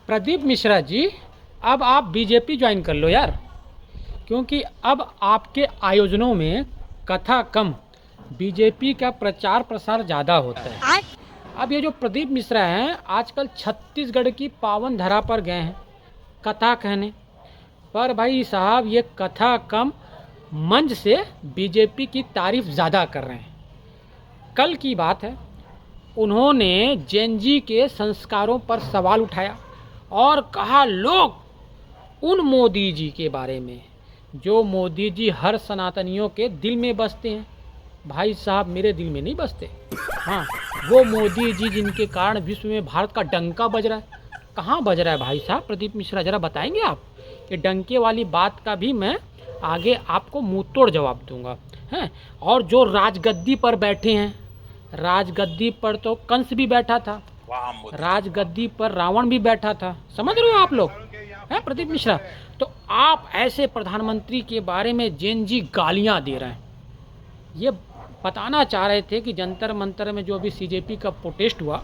प्रदीप मिश्रा जी, अब आप BJP join कर लो यार, क्योंकि अब आपके आयोजनों में कथा कम, बीजेपी का प्रचार प्रसार ज़्यादा होता है। अब ये जो प्रदीप मिश्रा हैं आजकल छत्तीसगढ़ की पावन धरा पर गए हैं कथा कहने, पर भाई साहब ये कथा कम मंच से बीजेपी की तारीफ ज़्यादा कर रहे हैं। कल की बात है, उन्होंने जैन जी के संस्कारों पर सवाल उठाया और कहा लोग उन मोदी जी के बारे में जो मोदी जी हर सनातनियों के दिल में बसते हैं। भाई साहब मेरे दिल में नहीं बसते। हाँ, वो मोदी जी जिनके कारण विश्व में भारत का डंका बज रहा है। कहाँ बज रहा है भाई साहब? प्रदीप मिश्रा ज़रा बताएंगे आप? ये डंके वाली बात का भी मैं आगे आपको मुँह तोड़ जवाब दूंगा हैं। और जो राजगद्दी पर बैठे हैं, राजगद्दी पर तो कंस भी बैठा था, राजगद्दी पर रावण भी बैठा था, समझ रहे हो आप लोग हैं प्रदीप मिश्रा? तो आप ऐसे प्रधानमंत्री के बारे में जैन जी गालियां दे रहे हैं। ये बताना चाह रहे थे कि जंतर मंतर में जो अभी सीजेपी का प्रोटेस्ट हुआ,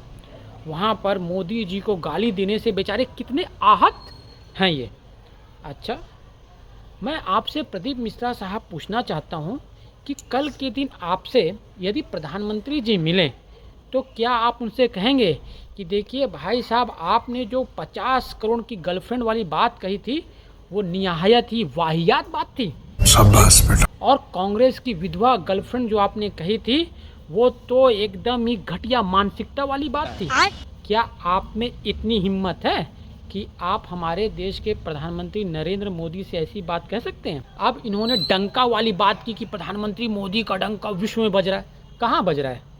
वहाँ पर मोदी जी को गाली देने से बेचारे कितने आहत हैं ये। अच्छा, मैं आपसे प्रदीप मिश्रा साहब पूछना चाहता हूँ कि कल के दिन आपसे यदि प्रधानमंत्री जी मिलें तो क्या आप उनसे कहेंगे कि देखिए भाई साहब, आपने जो 50 करोड़ की गर्लफ्रेंड वाली बात कही थी वो निहायत ही वाहियात बात थी। शाबाश बेटा। और कांग्रेस की विधवा गर्लफ्रेंड जो आपने कही थी वो तो एकदम ही घटिया मानसिकता वाली बात थी। क्या आप में इतनी हिम्मत है कि आप हमारे देश के प्रधानमंत्री नरेंद्र मोदी से ऐसी बात कह सकते हैं? अब इन्होंने डंका वाली बात की कि प्रधानमंत्री मोदी का डंका विश्व में बज रहा है। कहाँ बज रहा है?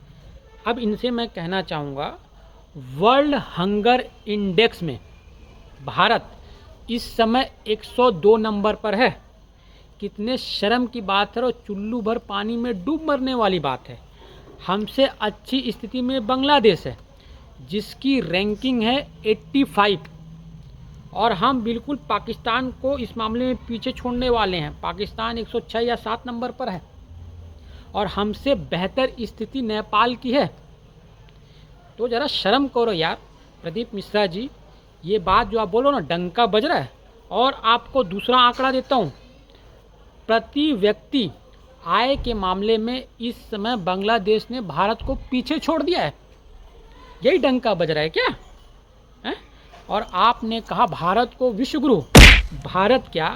अब इनसे मैं कहना चाहूँगा, वर्ल्ड हंगर इंडेक्स में भारत इस समय 102 नंबर पर है। कितने शर्म की बात है और चुल्लू भर पानी में डूब मरने वाली बात है। हमसे अच्छी स्थिति में बांग्लादेश है जिसकी रैंकिंग है 85, और हम बिल्कुल पाकिस्तान को इस मामले में पीछे छोड़ने वाले हैं। पाकिस्तान 106 या 7 नंबर पर है और हमसे बेहतर स्थिति नेपाल की है। तो ज़रा शर्म करो यार प्रदीप मिश्रा जी। ये बात जो आप बोलो ना, डंका बज रहा है। और आपको दूसरा आंकड़ा देता हूँ, प्रति व्यक्ति आय के मामले में इस समय बांग्लादेश ने भारत को पीछे छोड़ दिया है। यही डंका बज रहा है क्या है? और आपने कहा भारत को विश्वगुरु। भारत क्या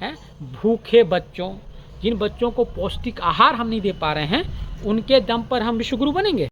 है? भूखे बच्चों, जिन बच्चों को पौष्टिक आहार हम नहीं दे पा रहे हैं, उनके दम पर हम विश्वगुरु बनेंगे?